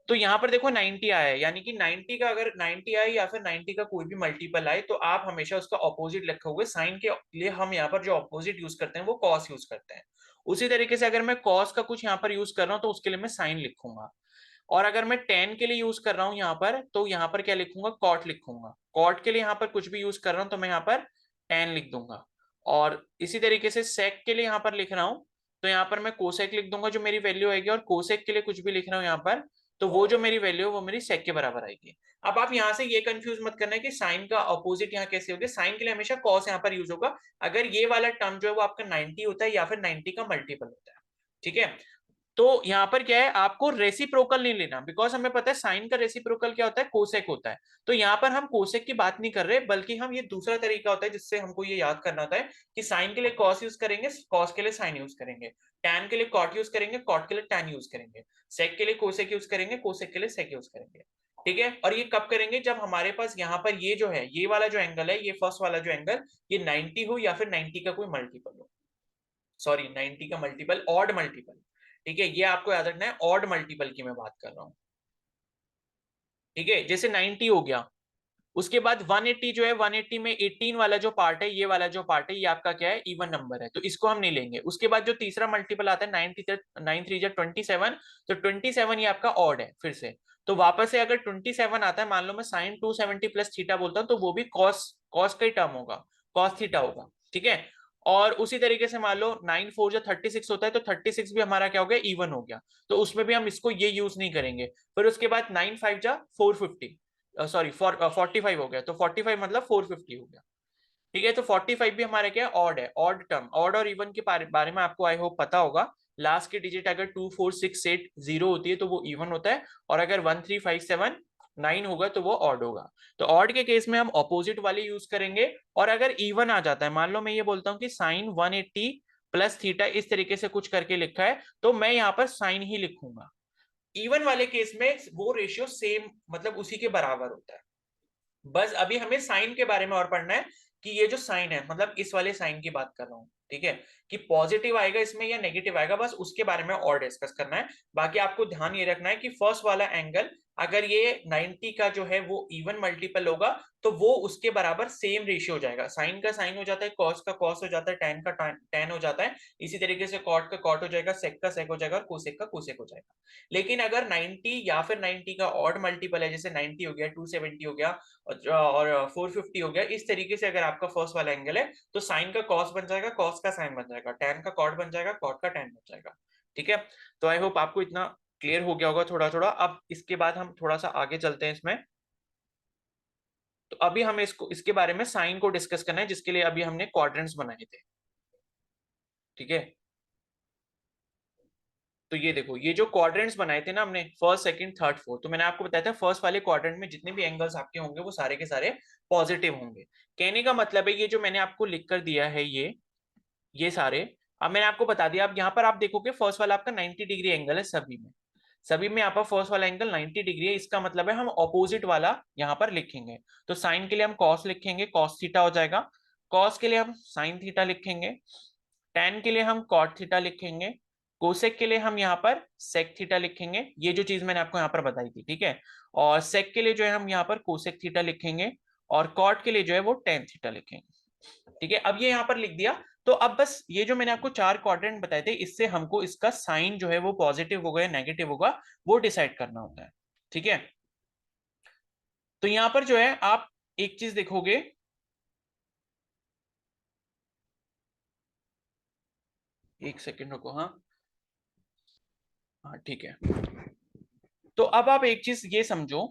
तो यहां पर देखो 90 आया है, यानी कि 90 का अगर 90 आए या फिर 90 का कोई भी मल्टीपल आए, तो आप हमेशा उसका ऑपोजिट लिखे हुए, साइन के लिए हम यहाँ पर जो ऑपोजिट यूज करते हैं वो कॉस यूज करते हैं। उसी तरीके से अगर मैं कॉस का कुछ यहाँ पर यूज कर रहा हूँ तो उसके लिए मैं साइन लिखूंगा। और अगर मैं टेन के लिए यूज कर रहा हूँ यहाँ पर, तो यहाँ पर क्या लिखूंगा, कॉट लिखूंगा। कॉट के लिए यहाँ पर कुछ भी यूज कर रहा हूँ तो मैं यहाँ पर टेन लिख दूंगा। और इसी तरीके से सेक के लिए यहाँ पर लिख रहा हूँ, तो यहाँ पर मैं कोसेक लिख दूंगा जो मेरी वैल्यू आएगी, और कोसेक के लिए कुछ भी लिख रहा हूँ यहाँ पर, तो वो जो मेरी वैल्यू है वो मेरी सेक के बराबर आएगी। अब आप यहाँ से ये कंफ्यूज मत करना है कि साइन का अपोजिट यहाँ कैसे होगा। साइन के लिए हमेशा कॉस यहाँ पर यूज होगा अगर ये वाला टर्म जो है वो आपका 90 होता है या फिर 90 का मल्टीपल होता है। ठीक है, तो यहाँ पर क्या है, आपको रेसिप्रोकल नहीं लेना, बिकॉज हमें पता है साइन का रेसिप्रोकल क्या होता है, कोसेक होता है। तो यहाँ पर हम कोसेक की बात नहीं कर रहे, बल्कि हम ये दूसरा तरीका होता है जिससे हमको ये याद करना होता है कि साइन के लिए कॉस यूज करेंगे, कॉस के लिए साइन यूज करेंगे, टैन के लिए कॉट यूज करेंगे, कॉट के लिए टैन यूज करेंगे, सेक के लिए कोसेक यूज करेंगे, कोसेक के लिए सेक यूज करेंगे। ठीक है, और ये कब करेंगे, जब हमारे पास यहाँ पर ये जो है, ये वाला जो एंगल है, ये फर्स्ट वाला जो एंगल, ये 90 हो या फिर 90 का कोई मल्टीपल हो, सॉरी 90 का मल्टीपल, ऑड मल्टीपल। ठीक है, ये आपको याद रखना है, ऑड मल्टीपल की मैं बात कर रहा हूं। ठीक है, जैसे 90 हो गया, उसके बाद 180 जो है 180 में 18 वाला जो पार्ट है, ये वाला जो पार्ट है, ये आपका क्या है, इवन नंबर है, तो इसको हम नहीं लेंगे। उसके बाद जो तीसरा मल्टीपल आता है 9 3 27, तो 27 ये आपका ऑड है फिर से। तो वापस से अगर 27 आता है, मान लो मैं साइन 270 प्लस थीटा बोलता हूँ, तो वो भी कॉस कॉस का ही टर्म होगा, कॉस थीटा होगा, ठीक है। और उसी तरीके से मान लो 9 4 जो 36 होता है, तो 36 भी हमारा क्या हो गया, इवन हो गया, तो उसमें भी हम इसको ये यूज नहीं करेंगे। फिर उसके बाद 9 5 जा 450, सॉरी 45 हो गया, तो 45 मतलब 450 हो गया, ठीक है। तो 45 भी हमारे क्या ऑड है, ऑड टर्म। ऑड और इवन के बारे में आपको आई होप पता होगा। लास्ट की डिजिट अगर 2 4 6 8 0 होती है तो वो इवन होता है, और अगर 1 3 5 7 9 होगा तो वो ऑड होगा। तो ऑड के केस में हम ऑपोजिट वाले यूज करेंगे। और अगर इवन आ जाता है, मान लो मैं ये बोलता हूँ कि साइन 180 प्लस थीटा, इस तरीके से कुछ करके लिखा है, तो मैं यहाँ पर साइन ही लिखूंगा। इवन वाले केस में वो रेशियो सेम, मतलब उसी के बराबर होता है। बस अभी हमें साइन के बारे में और पढ़ना है कि ये जो साइन है, मतलब इस वाले साइन की बात कर रहा हूं, ठीक है, कि पॉजिटिव आएगा इसमें या नेगेटिव आएगा, बस उसके बारे में और डिस्कस करना है। बाकी आपको ध्यान ये रखना है कि फर्स्ट वाला एंगल अगर ये 90 का जो है वो इवन मल्टीपल होगा, तो वो उसके बराबर सेम रेशियो हो जाएगा। साइन का साइन हो जाता है, कॉस का कॉस हो जाता है, टैन का टैन हो जाता है, इसी तरीके से कॉट का कॉट हो जाएगा, सेक का सेक हो जाएगा, और कोसेक का कोसेक हो जाएगा। लेकिन अगर 90 या फिर 90 का ऑड मल्टीपल है, जैसे 90 हो गया, 270 हो गया, और 450 हो गया, इस तरीके से अगर आपका फर्स्ट वाला एंगल है, तो साइन का कॉस बन जाएगा, कॉस का साइन बन जाएगा, टैन का कॉट बन जाएगा, कॉट का टैन बन जाएगा, ठीक है। तो आई होप आपको इतना क्लियर हो गया होगा थोड़ा थोड़ा। अब इसके बाद हम थोड़ा सा आगे चलते हैं इसमें। तो अभी हमें इसको, इसके बारे में साइन को डिस्कस करना है, जिसके लिए अभी हमने क्वाड्रेंट्स बनाए थे, ठीक है। तो ये देखो, ये जो क्वाड्रेंट्स बनाए थे ना हमने, फर्स्ट सेकंड थर्ड फोर्थ, तो मैंने आपको बताया था फर्स्ट वाले क्वाड्रेंट में जितने भी एंगल्स आपके होंगे वो सारे के सारे पॉजिटिव होंगे। कहने का मतलब है ये जो मैंने आपको लिख कर दिया है, ये सारे, अब मैंने आपको बता दिया। अब यहाँ पर आप देखोगे फर्स्ट वाला आपका 90 डिग्री एंगल है, सभी में यहाँ पर फर्स्ट वाला एंगल 90 डिग्री है। इसका मतलब है हम ऑपोजिट वाला यहाँ पर लिखेंगे। तो साइन के लिए हम कॉस लिखेंगे, कॉस थीटा हो जाएगा। कॉस के लिए हम साइन थीटा लिखेंगे। टैन के लिए हम कॉट थीटा लिखेंगे। कोसेक के लिए हम यहाँ पर सेक थीटा लिखेंगे, ये जो चीज मैंने आपको यहाँ पर बताई थी, ठीक है। और सेक के लिए जो है हम यहाँ पर कोसेक थीटा लिखेंगे, और कॉट के लिए जो है वो टैन थीटा लिखेंगे, ठीक है। अब ये यहाँ पर लिख दिया। तो अब बस ये जो मैंने आपको चार क्वाड्रेंट बताए थे, इससे हमको इसका साइन जो है वो पॉजिटिव होगा या नेगेटिव होगा वो डिसाइड करना होता है, ठीक है। तो यहाँ पर जो है आप एक चीज देखोगे, एक सेकेंड रुको, हाँ हाँ ठीक है। तो अब आप एक चीज ये समझो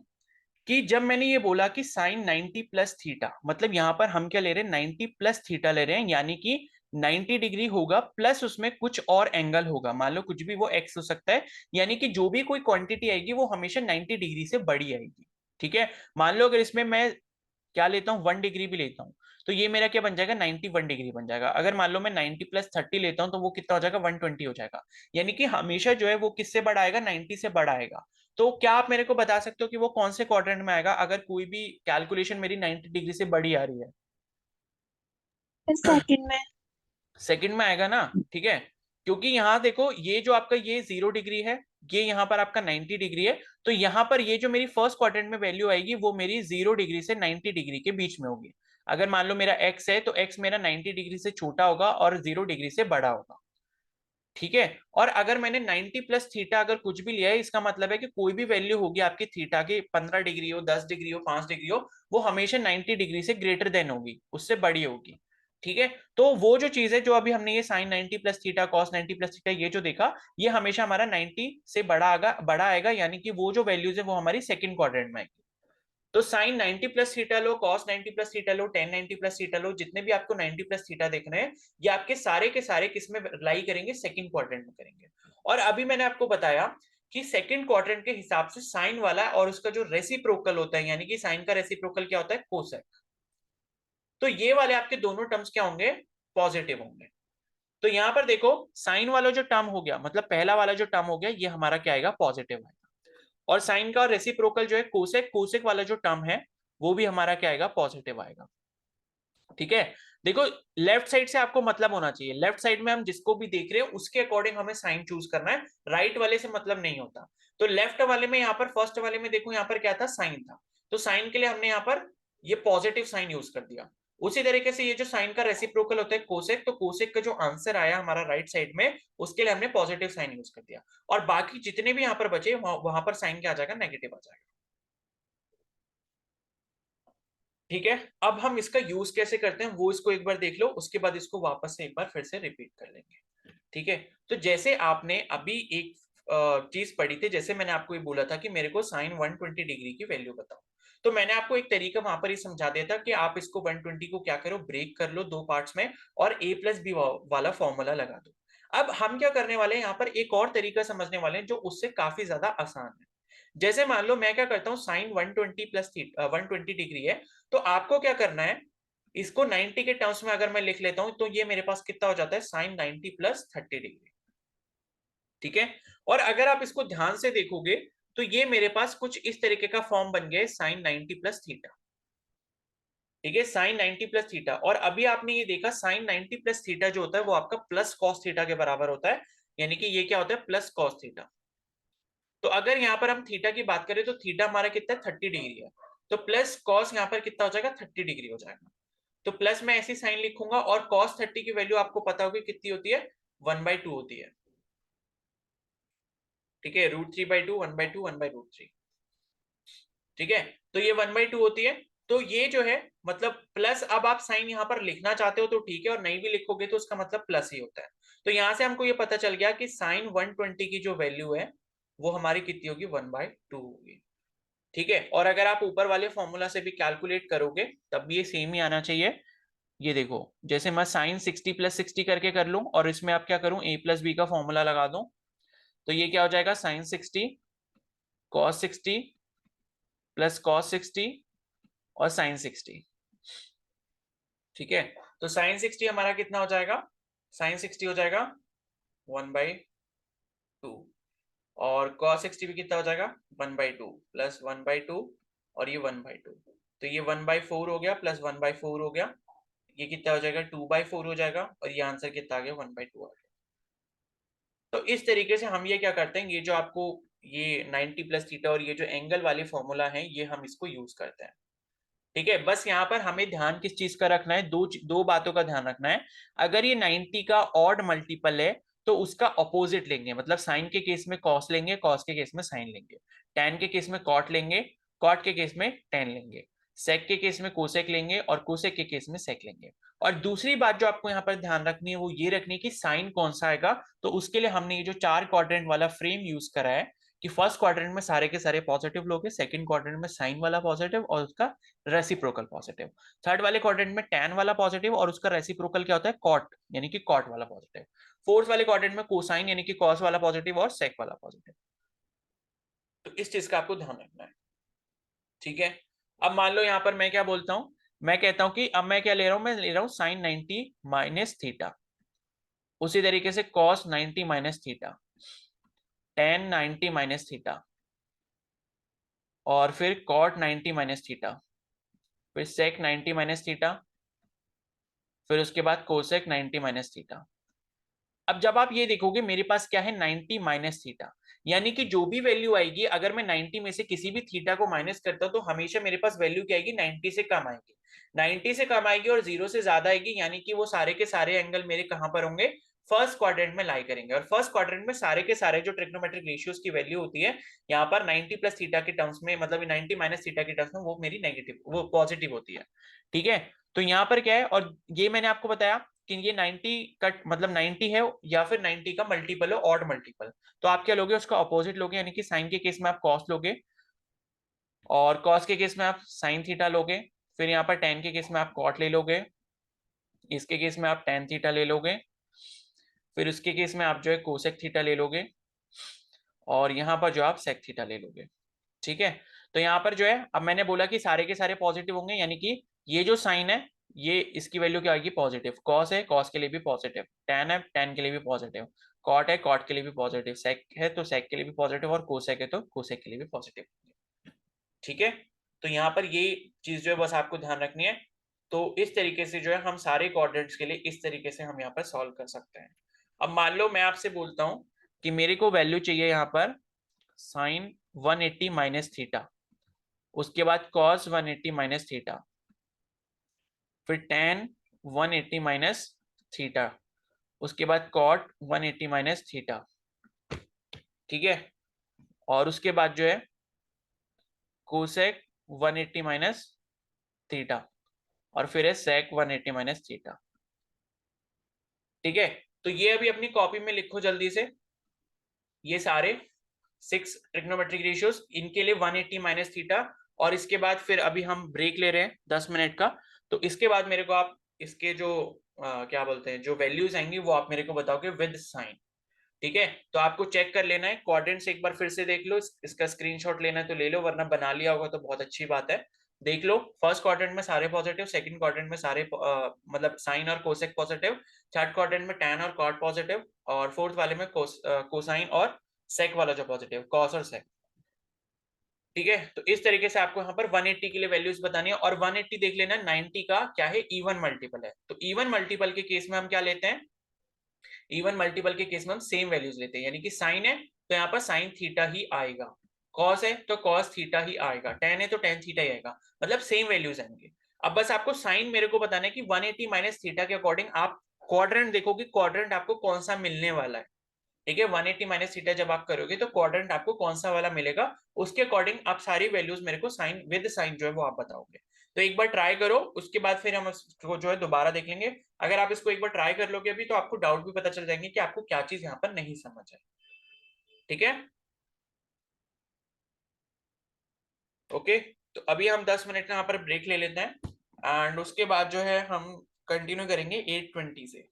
कि जब मैंने ये बोला कि साइन 90 प्लस थीटा, मतलब यहां पर हम क्या ले रहे हैं, 90 प्लस थीटा ले रहे हैं, यानी कि 90 डिग्री होगा प्लस उसमें कुछ और एंगल होगा, मान लो कुछ भी, वो एक्स हो सकता है, यानी कि जो भी कोई क्वांटिटी आएगी वो हमेशा 90 डिग्री से बड़ी आएगी, ठीक है। मान लो अगर इसमें मैं क्या लेता हूँ, 1 डिग्री भी लेता हूँ, तो ये मेरा क्या बन जाएगा, 91 डिग्री बन जाएगा। अगर मान लो मैं 90 प्लस 30 लेता हूँ, तो वो कितना हो जाएगा, 120 हो जाएगा। यानी कि हमेशा जो है वो किससे बड़ा आएगा, 90 से बड़ा आएगा। तो क्या आप मेरे को बता सकते हो कि वो कौन से क्वाड्रेंट में आएगा, अगर कोई भी कैलकुलेशन मेरी 90 डिग्री से बड़ी आ रही है? सेकंड में। सेकंड में आएगा ना, ठीक है। क्योंकि यहाँ देखो, ये जो आपका ये 0 डिग्री है, ये यहाँ पर आपका 90 डिग्री है, तो यहाँ पर ये जो मेरी फर्स्ट क्वाड्रेंट में वैल्यू आएगी वो मेरी 0 डिग्री से 90 डिग्री के बीच में होगी। अगर मान लो मेरा एक्स है, तो एक्स मेरा 90 डिग्री से छोटा होगा और 0 डिग्री से बड़ा होगा, ठीक है। और अगर मैंने 90 प्लस थीटा अगर कुछ भी लिया है, इसका मतलब है कि कोई भी वैल्यू होगी आपकी थीटा की, 15 डिग्री हो, 10 डिग्री हो, 5 डिग्री हो, वो हमेशा 90 डिग्री से ग्रेटर देन होगी, उससे बड़ी होगी, ठीक है। तो वो जो चीज है, जो अभी हमने ये sine 90 plus theta, cos 90 plus theta, ये जो देखा, ये हमेशा हमारा 90 से बड़ा आएगा, यानी कि वो जो वैल्यूज है वो हमारी सेकंड क्वाड्रेंट में आएगी। तो साइन 90 प्लस थीटा लो, कॉस 90 प्लस थीटा लो, टेन 90 प्लस थीटा लो, जितने भी आपको 90 प्लस थीटा देख रहे हैं, ये आपके सारे के सारे किस में लाई करेंगे, सेकंड क्वाड्रेंट में करेंगे। और अभी मैंने आपको बताया कि सेकंड क्वाड्रेंट के हिसाब से साइन वाला और उसका जो रेसिप्रोकल होता है, यानी कि साइन का रेसिप्रोकल क्या होता है, कोसेक, तो ये वाले आपके दोनों टर्म्स क्या होंगे, पॉजिटिव होंगे। तो यहां पर देखो, साइन वाला जो टर्म हो गया, मतलब पहला वाला जो टर्म हो गया, ये हमारा क्या आएगा, पॉजिटिव आएगा। और साइन का रेसिप्रोकल जो है कोसेक, कोसेक वाला जो टर्म है वो भी हमारा क्या आएगा, पॉजिटिव आएगा, ठीक है। देखो, लेफ्ट साइड से आपको मतलब होना चाहिए, लेफ्ट साइड में हम जिसको भी देख रहे हैं उसके अकॉर्डिंग हमें साइन चूज करना है, राइट वाले से मतलब नहीं होता। तो लेफ्ट वाले में, यहाँ पर फर्स्ट वाले में देखो, यहाँ पर क्या था, साइन था, तो साइन के लिए हमने यहाँ पर ये पॉजिटिव साइन यूज कर दिया। उसी तरीके से ये जो साइन का रेसिप्रोकल होता है कोसेक, तो कोसेक का जो आंसर आया हमारा राइट साइड में, उसके लिए हमने पॉजिटिव साइन यूज कर दिया, और बाकी जितने भी यहाँ पर बचे वहां पर साइन क्या आ जाएगा, नेगेटिव आ जाएगा। ठीक है, अब हम इसका यूज कैसे करते हैं वो इसको एक बार देख लो, उसके बाद इसको वापस से एक बार फिर से रिपीट कर लेंगे। ठीक है, तो जैसे आपने अभी एक चीज पढ़ी थी, जैसे मैंने आपको ये बोला था कि मेरे को साइन 120 डिग्री की वैल्यू बताओ, तो मैंने आपको एक तरीका वहां पर ही समझा दिया था कि आप इसको 120 को क्या करो, ब्रेक कर लो दो पार्ट्स में, और a प्लस बी वाला फॉर्मूला लगा दो। अब हम क्या करने वाले हैं, यहाँ पर एक और तरीका समझने वाले हैं जो उससे काफी ज्यादा आसान है। जैसे मान लो मैं क्या करता हूँ, साइन 120 प्लस 120 डिग्री है, तो आपको क्या करना है, इसको 90 के टर्म्स में अगर मैं लिख लेता हूं, तो ये मेरे पास कितना हो जाता है, साइन 90 प्लस 30 डिग्री। ठीक है, और अगर आप इसको ध्यान से देखोगे तो ये मेरे पास कुछ इस तरीके का फॉर्म बन गया है, साइन 90 प्लस थीटा। ठीक है, साइन 90 प्लस थीटा, और अभी आपने ये देखा साइन 90 प्लस थीटा जो होता है वो आपका प्लस कॉस थीटा के बराबर होता है, यानी कि ये क्या होता है, प्लस कॉस थीटा। तो अगर यहाँ पर हम थीटा की बात करें तो थीटा हमारा कितना है, 30 डिग्री है, तो प्लस कॉस यहाँ पर कितना हो जाएगा, 30 डिग्री हो जाएगा। तो प्लस में ऐसी साइन लिखूंगा, और cos 30 की वैल्यू आपको पता होगी कितनी होती है, 1/2 होती है। ठीक है, √3/2, 1/2, 1/√3। ठीक है, तो ये 1/2 होती है, तो ये जो है मतलब प्लस, अब आप साइन यहाँ पर लिखना चाहते हो तो ठीक है, और नहीं भी लिखोगे तो उसका मतलब प्लस ही होता है। तो यहां से हमको ये पता चल गया कि साइन 120 की जो वैल्यू है वो हमारी कितनी होगी, 1/2 होगी। ठीक है, और अगर आप ऊपर वाले फॉर्मूला से भी कैलकुलेट करोगे तब भी ये सेम ही आना चाहिए। ये देखो, जैसे मैं साइन 60 प्लस 60 करके कर लूं, और इसमें आप क्या करूं, a प्लस बी का फॉर्मूला लगा दूं, तो ये क्या हो जाएगा, साइन 60 कॉस 60 प्लस कॉस 60 और साइन 60। ठीक है, तो साइन 60 हमारा कितना हो जाएगा, साइन 60 हो जाएगा 1/2, और कॉस 60 भी कितना हो जाएगा, 1/2 प्लस 1/2, और ये 1/2, तो ये 1/4 हो गया, प्लस 1/4 हो गया, ये कितना हो जाएगा, 2/4 हो जाएगा, और ये आंसर कितना आ गया, 1/2 आ गया। तो इस तरीके से हम ये क्या करते हैं, ये जो आपको ये 90 प्लस थीटा और ये जो एंगल वाले फॉर्मूला है, ये हम इसको यूज करते हैं। ठीक है, बस यहाँ पर हमें ध्यान किस चीज का रखना है, दो बातों का ध्यान रखना है। अगर ये 90 का ऑड मल्टीपल है तो उसका अपोजिट लेंगे, मतलब साइन के केस में कॉस लेंगे, कॉस के केस में साइन लेंगे, टैन के केस में कॉट लेंगे, कॉट के केस में टैन लेंगे, सेक के केस में कोसेक लेंगे, और कोसेक के केस में सेक लेंगे। और दूसरी बात जो आपको यहाँ पर ध्यान रखनी है वो ये रखनी है कि साइन कौन सा आएगा, तो उसके लिए हमने ये जो 4 क्वाड्रेंट वाला फ्रेम यूज करा है, कि फर्स्ट क्वाड्रेंट में सारे के सारे पॉजिटिव लोगे, सेकंड क्वाड्रेंट में साइन वाला पॉजिटिव और उसका रेसिप्रोकल पॉजिटिव, थर्ड वाले क्वाड्रेंट में टैन वाला पॉजिटिव और उसका रेसिप्रोकल क्या होता है, कॉट, यानी कि कॉट वाला पॉजिटिव, फोर्थ वाले क्वाड्रेंट में कोसाइन यानी कि कॉस वाला पॉजिटिव और सेक वाला पॉजिटिव। तो इस चीज का आपको ध्यान रखना है। ठीक है, अब मान लो यहाँ पर मैं क्या बोलता हूं, मैं कहता हूं कि अब मैं क्या ले रहा हूं, मैं ले रहा हूं साइन 90 माइनस थीटा, उसी तरीके से cos 90 minus theta, ten 90 minus theta, और फिर कॉट 90 माइनस थीटा, फिर सेक 90 माइनस थीटा, फिर उसके बाद कोसेक 90 माइनस थीटा। अब जब आप ये देखोगे मेरे पास क्या है, 90 माइनस थीटा, यानी कि जो भी वैल्यू आएगी, अगर मैं 90 में से किसी भी थीटा को माइनस करता हूं तो हमेशा मेरे पास वैल्यू क्या आएगी, 90 से कम आएगी, 90 से कम आएगी और 0 से ज्यादा आएगी, यानी कि वो सारे के सारे एंगल मेरे कहां पर होंगे, फर्स्ट क्वाड्रेंट में लाई करेंगे, और फर्स्ट क्वाड्रेंट में सारे के सारे जो ट्रिग्नोमेट्रिक रेशियोज की वैल्यू होती है यहाँ पर 90 प्लस थीटा के टर्म्स में, मतलब 90 माइनस थीटा के टर्म्स में, वो मेरी नेगेटिव, वो पॉजिटिव होती है। ठीक है, तो यहाँ पर क्या है, और ये मैंने आपको बताया कि ये 90 का मतलब 90 है या फिर 90 का मल्टीपल है, ऑड मल्टीपल, तो आप क्या लोगे, उसका अपोजिट लोगे, यानी कि साइन के केस में आप कॉस लोगे, और कॉस के केस में आप साइन थीटा लोगे, फिर यहाँ पर टेन के केस में आप कॉट ले लोगे, इसके केस में आप टेन थीटा ले लोगे, फिर उसके केस में आप जो है कोसेक थीटा ले लोगे, और यहाँ पर जो आप सेक थीटा ले लोगे। ठीक है, तो यहाँ पर जो है, अब मैंने बोला कि सारे के सारे पॉजिटिव होंगे, यानी कि ये जो साइन है ये इसकी वैल्यू क्या आएगी, पॉजिटिव, कॉस है कॉस के लिए भी पॉजिटिव, टैन है टैन के लिए भी पॉजिटिव, कॉट है कॉट के लिए भी पॉजिटिव, सेक है तो सेक के लिए भी पॉजिटिव, और कोसेक है तो कोसेक के लिए भी पॉजिटिव। ठीक है, तो यहाँ पर ये चीज जो है बस आपको ध्यान रखनी है। तो इस तरीके से जो है हम सारे क्वाड्रेंट्स के लिए इस तरीके से हम यहाँ पर सॉल्व कर सकते हैं। अब मान लो मैं आपसे बोलता हूँ कि मेरे को वैल्यू चाहिए यहाँ पर साइन 180 माइनस थीटा, उसके बाद कॉस 180 माइनस थीटा, फिर tan 180 माइनस थीटा, उसके बाद cot 180 माइनस थीटा, ठीक है, और उसके बाद जो है कोसेक 180 माइनस थीटा, और फिर है सेक 180 माइनस थीटा, ठीक है। तो ये अभी अपनी कॉपी में लिखो जल्दी से, ये सारे 6 ट्रिग्नोमेट्रिक रेशियोज, इनके लिए 180 माइनस थीटा, और इसके बाद फिर अभी हम ब्रेक ले रहे हैं 10 मिनट का। तो इसके बाद मेरे को आप इसके जो क्या बोलते हैं, जो वैल्यूज आएंगी वो आप मेरे को बताओगे विद साइन, ठीक है। तो आपको चेक कर लेना है क्वाड्रेंट्स, एक बार फिर से देख लो, इसका स्क्रीनशॉट लेना है तो ले लो, वरना बना लिया होगा तो बहुत अच्छी बात है। देख लो, फर्स्ट क्वाड्रेंट में सारे पॉजिटिव, सेकंड क्वाड्रेंट में सारे मतलब साइन और कोसेक पॉजिटिव, थर्ड क्वाड्रेंट में टैन और कॉट पॉजिटिव, और फोर्थ वाले में कोसाइन और सेक वाला जो पॉजिटिव, कॉस और सेक, ठीक है। तो इस तरीके से आपको यहाँ पर 180 के लिए वैल्यूज बतानी है, और 180 देख लेना 90 का क्या है, इवन मल्टीपल है। तो इवन मल्टीपल के केस में हम क्या लेते हैं, इवन मल्टीपल के केस में हम सेम वैल्यूज लेते हैं, यानी कि साइन है तो यहाँ पर साइन थीटा ही आएगा, कॉस है तो कॉस थीटा ही आएगा, टेन है तो टेन थीटा ही आएगा, मतलब सेम वैल्यूज आएंगे। अब बस आपको साइन मेरे को बताना है कि 180 माइनस थीटा के अकॉर्डिंग आप क्वाड्रेंट देखो कि क्वाड्रेंट आपको कौन सा मिलने वाला है, ठीक है। 180 माइनस थीटा जब आप करोगे तो क्वाड्रेंट आपको कौन सा वाला मिलेगा, उसके अकॉर्डिंग आप सारी वैल्यूज मेरे को साइन विद साइन जो है वो आप बताओगे। तो एक बार ट्राई करो, उसके बाद फिर हम इसको जो है दोबारा देख लेंगे। अगर आप इसको एक बार ट्राई कर लोगे अभी तो आपको डाउट भी पता चल जाएंगे कि आपको क्या चीज यहाँ पर नहीं समझ है, ठीक है। ओके, तो अभी हम 10 मिनट का यहाँ पर ब्रेक ले लेते हैं, एंड उसके बाद जो है हम कंटिन्यू करेंगे 8:20 से,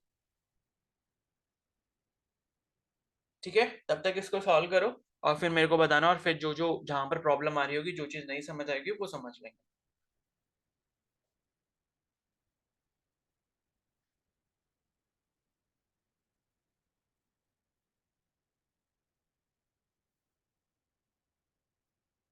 ठीक है। तब तक इसको सॉल्व करो और फिर मेरे को बताना, और फिर जो जो जहां पर प्रॉब्लम आ रही होगी, जो चीज नहीं समझ आएगी वो समझ लेंगे।